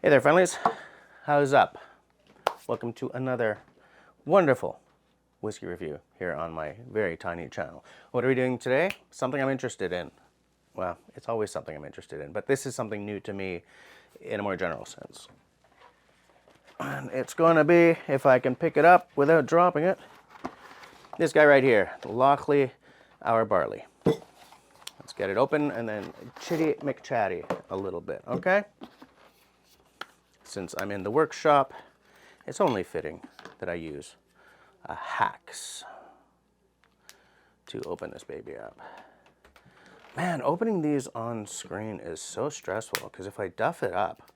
Hey there, friendlies. How's up? Welcome to another wonderful whiskey review here on my very tiny channel. What are we doing today? Something I'm interested in. Well, it's always something I'm interested in, but this is something new to me in a more general sense. And it's going to be, if I can pick it up without dropping it, this guy right here, Lochley Our Barley. Let's get it open and then chitty McChatty a little bit, okay? Since I'm in the workshop, it's only fitting that I use a hacks to open this baby up. Man, opening these on screen is so stressful because if I duff it up,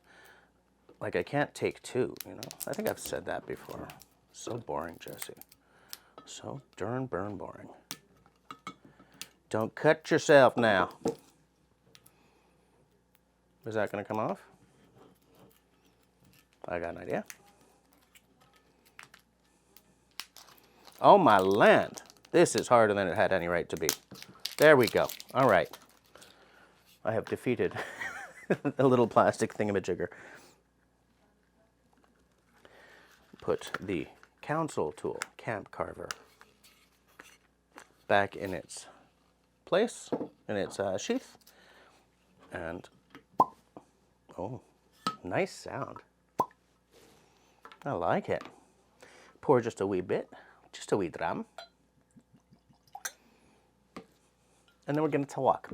like I can't take two, you know? I think I've said that before. So boring, Jesse. So darn boring. Don't cut yourself now. Is that going to come off? I got an idea. Oh my land. This is harder than it had any right to be. There we go. All right. I have defeated a little plastic thingamajigger. Put the council tool, camp carver, back in its place, in its sheath. And, oh, nice sound. I like it. Pour just a wee bit, just a wee dram. And then we're going to talk.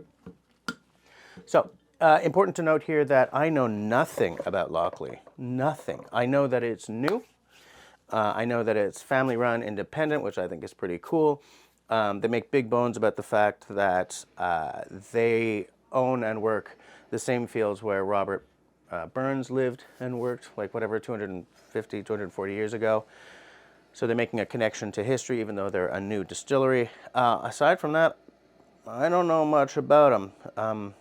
So, important to note here that I know nothing about Lochley. Nothing. I know that it's new. I know that it's family-run, independent, which I think is pretty cool. They make big bones about the fact that they own and work the same fields where Robert Burns lived and worked, like whatever, 250, 240 years ago. So they're making a connection to history, even though they're a new distillery. Aside from that, I don't know much about them.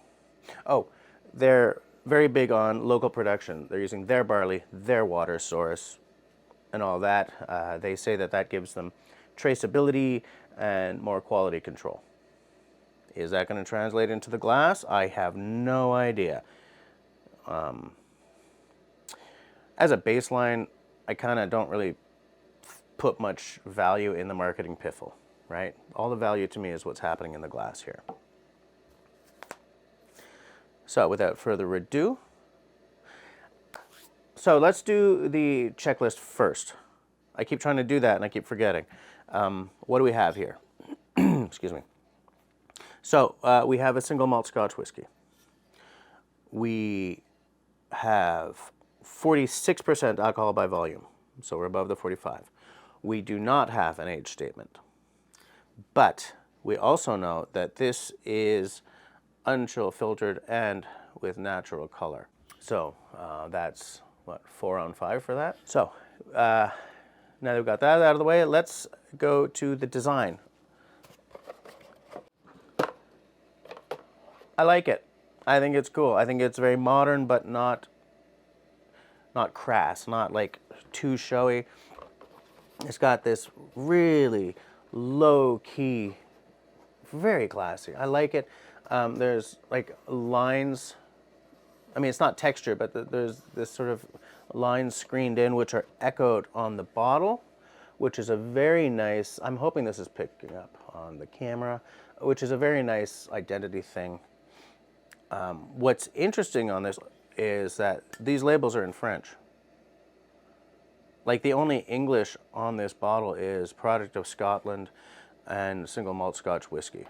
Oh, they're very big on local production. They're using their barley, their water source, and all that. They say that that gives them traceability and more quality control. Is that going to translate into the glass? I have no idea. As a baseline, I kind of don't really put much value in the marketing piffle, right? All the value to me is what's happening in the glass here. So without further ado, so let's do the checklist first. I keep trying to do that and I keep forgetting. What do we have here? Excuse me. So we have a single malt Scotch whiskey. We have 46% alcohol by volume, so we're above the 45. We do not have an age statement, but we also know that this is unchill-filtered and with natural color. So that's, what, 4 on 5 for that? So now that we've got that out of the way, let's go to the design. I like it. I think it's cool. I think it's very modern, but not crass, not like too showy. It's got this really low-key, very classy. I like it. There's like lines. I mean, it's not texture, but there's this sort of lines screened in, which are echoed on the bottle, which is a very nice, I'm hoping this is picking up on the camera, which is a very nice identity thing. What's interesting on this is that these labels are in French. Like the only English on this bottle is product of Scotland and single malt Scotch whiskey.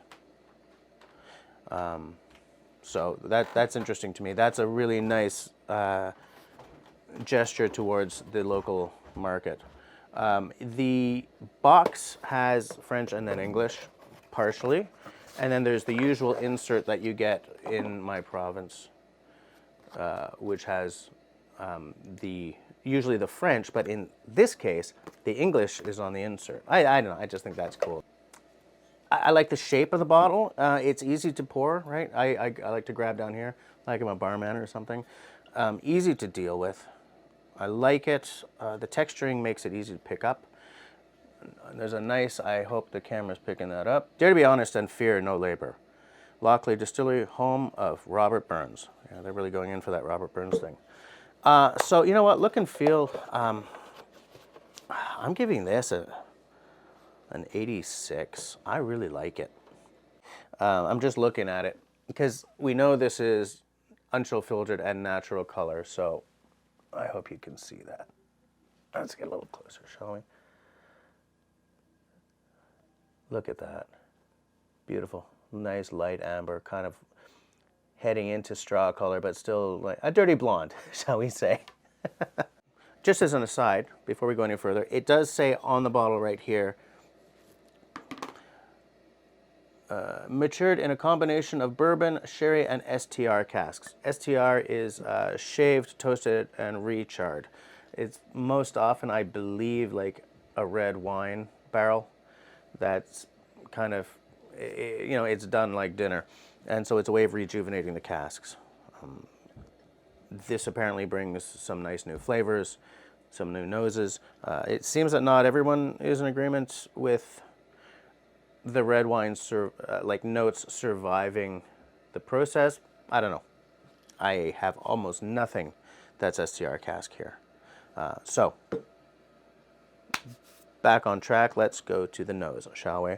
So that's interesting to me. That's a really nice gesture towards the local market. The box has French and then English, partially. And then there's the usual insert that you get in my province, which has usually the French, but in this case, the English is on the insert. I don't know, I just think that's cool. I like the shape of the bottle. It's easy to pour, right? I like to grab down here, like I'm a barman or something. Easy to deal with. I like it. The texturing makes it easy to pick up. There's a nice, I hope the camera's picking that up. Dare to be honest and fear no labor. Lochley Distillery, home of Robert Burns. Yeah, they're really going in for that Robert Burns thing. So you know what? Look and feel. I'm giving this an 86. I really like it. I'm just looking at it because we know this is unchill-filtered and natural color, so I hope you can see that. Let's get a little closer, shall we? Look at that. Beautiful. Nice light amber, kind of heading into straw color, but still like a dirty blonde, shall we say. Just as an aside, before we go any further, it does say on the bottle right here, matured in a combination of bourbon, sherry, and STR casks. STR is shaved, toasted, and recharred. It's most often, I believe, like a red wine barrel that's kind of, you know, it's done like dinner. And so it's a way of rejuvenating the casks. This apparently brings some nice new flavors, some new noses. It seems that not everyone is in agreement with the red wine like notes surviving the process. I don't know. I have almost nothing that's STR cask here. So back on track. Let's go to the nose, shall we?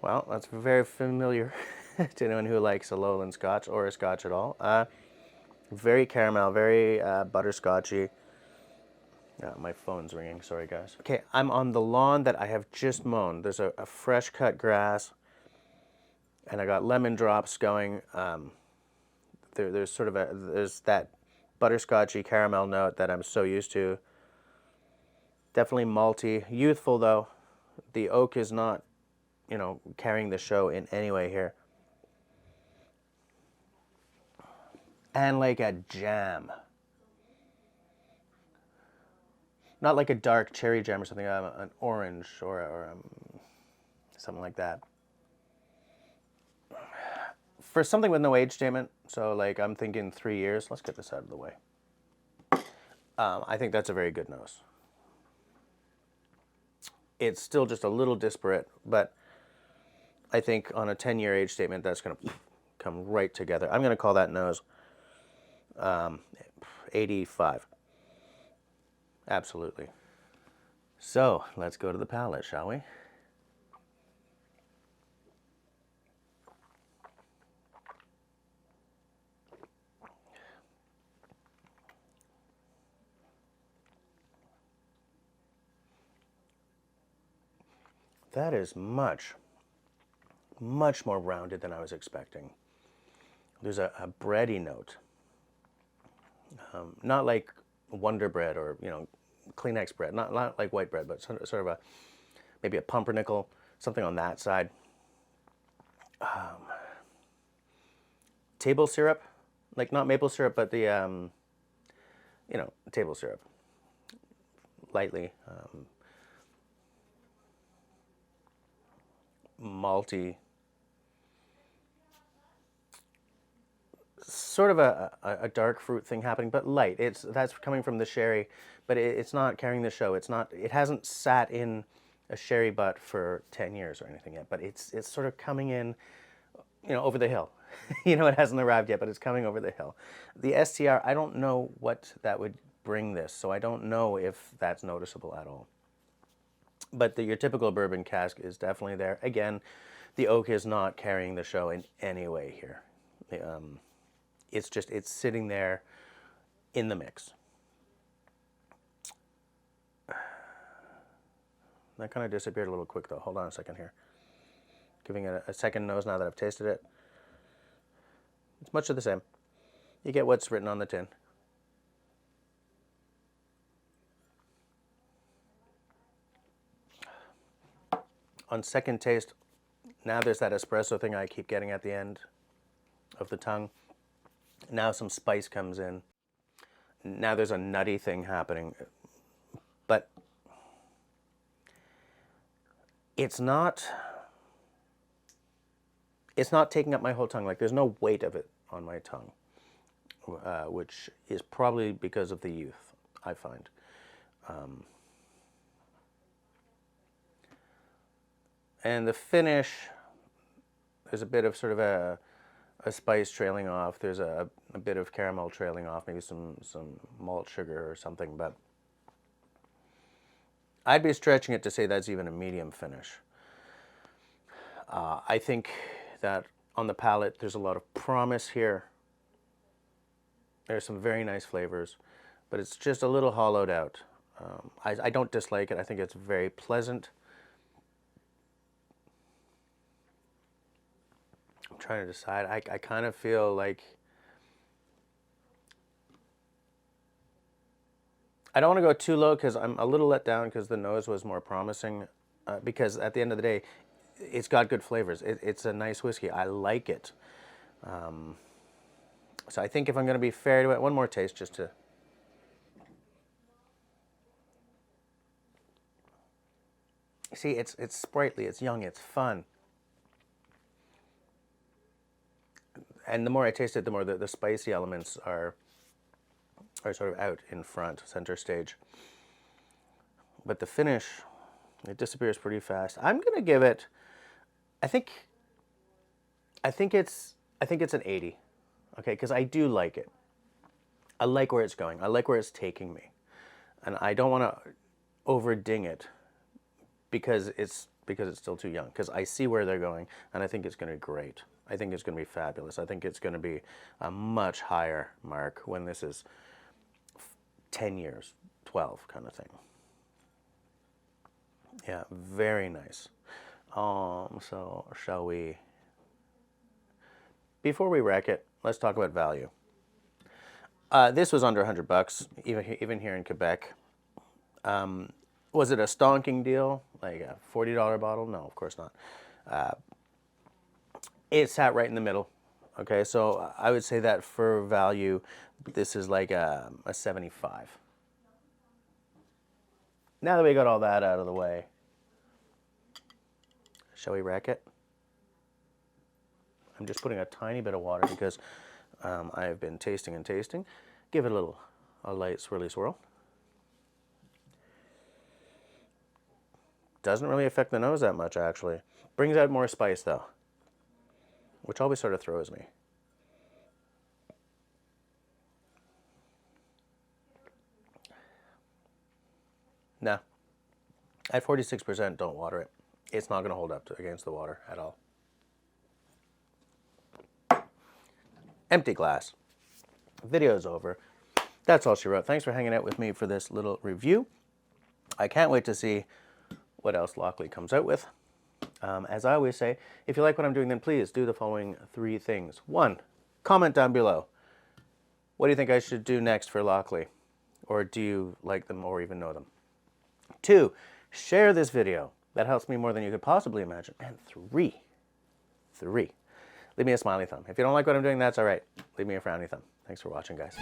Well, that's very familiar to anyone who likes a lowland scotch or a scotch at all. Very caramel, very butterscotchy. My phone's ringing, sorry guys. Okay, I'm on the lawn that I have just mown. There's a fresh cut grass, and I got lemon drops going. There's sort of there's that butterscotchy caramel note that I'm so used to. Definitely malty, youthful though. The oak is not, you know, carrying the show in any way here. And like a jam. Not like a dark cherry jam or something, an orange or something like that. For something with no age statement, so like I'm thinking 3 years, let's get this out of the way. I think that's a very good nose. It's still just a little disparate, but I think on a 10-year age statement, that's going to come right together. I'm going to call that nose 85. Absolutely. So let's go to the palate, shall we? That is much more rounded than I was expecting. There's a bready note. Not like Wonder Bread or, you know, Kleenex bread. Not like white bread, but sort of a, maybe a pumpernickel, something on that side. Table syrup. Like not maple syrup, but the, you know, table syrup. Lightly. Malty, sort of a dark fruit thing happening, but light. That's coming from the sherry, but it's not carrying the show. It hasn't sat in a sherry butt for 10 years or anything yet, but it's sort of coming in, you know, over the hill. You know, it hasn't arrived yet, but it's coming over the hill. The STR, I don't know what that would bring this, so I don't know if that's noticeable at all. But your typical bourbon cask is definitely there. Again, the oak is not carrying the show in any way here. It's sitting there in the mix. That kind of disappeared a little quick though. Hold on a second here. Giving it a second nose now that I've tasted it. It's much of the same. You get what's written on the tin. On second taste, now there's that espresso thing I keep getting at the end of the tongue. Now some spice comes in. Now there's a nutty thing happening. But it's not taking up my whole tongue. Like there's no weight of it on my tongue, which is probably because of the youth, I find. And the finish, There's a bit of sort of a spice trailing off. There's a bit of caramel trailing off, maybe some malt sugar or something, but I'd be stretching it to say that's even a medium finish. I think that on the palate, there's a lot of promise here. There's some very nice flavors, but it's just a little hollowed out. I don't dislike it. I think it's very pleasant. I'm trying to decide. I kind of feel like I don't want to go too low because I'm a little let down because the nose was more promising. Because at the end of the day, it's got good flavors. It's a nice whiskey. I like it. So I think if I'm going to be fair to it, one more taste just to... See, it's sprightly, it's young, it's fun. And the more I taste it, the more the spicy elements are sort of out in front, center stage. But the finish, it disappears pretty fast. I'm going to give it, I think it's an 80. Okay, because I do like it. I like where it's going. I like where it's taking me. And I don't want to over-ding it because it's still too young. Because I see where they're going, and I think it's going to be great. I think it's going to be fabulous. I think it's going to be a much higher mark when this is 10 years, 12 kind of thing. Yeah, very nice. So shall we... Before we wreck it, let's talk about value. This was under $100, even here in Quebec. Was it a stonking deal, like a $40 bottle? No, of course not. It sat right in the middle. Okay, so I would say that for value, this is like a 75. Now that we got all that out of the way, shall we wreck it? I'm just putting a tiny bit of water because I've been tasting and tasting. Give it a light swirly swirl. Doesn't really affect the nose that much, actually. Brings out more spice, though, which always sort of throws me. Nah. At 46%, don't water it. It's not going to hold up against the water at all. Empty glass. Video's over. That's all she wrote. Thanks for hanging out with me for this little review. I can't wait to see what else Lochley comes out with. As I always say, if you like what I'm doing, then please do the following 3 things. 1, comment down below. What do you think I should do next for Lochley? Or do you like them or even know them? 2, share this video. That helps me more than you could possibly imagine. And 3, leave me a smiley thumb. If you don't like what I'm doing, that's all right. Leave me a frowny thumb. Thanks for watching, guys.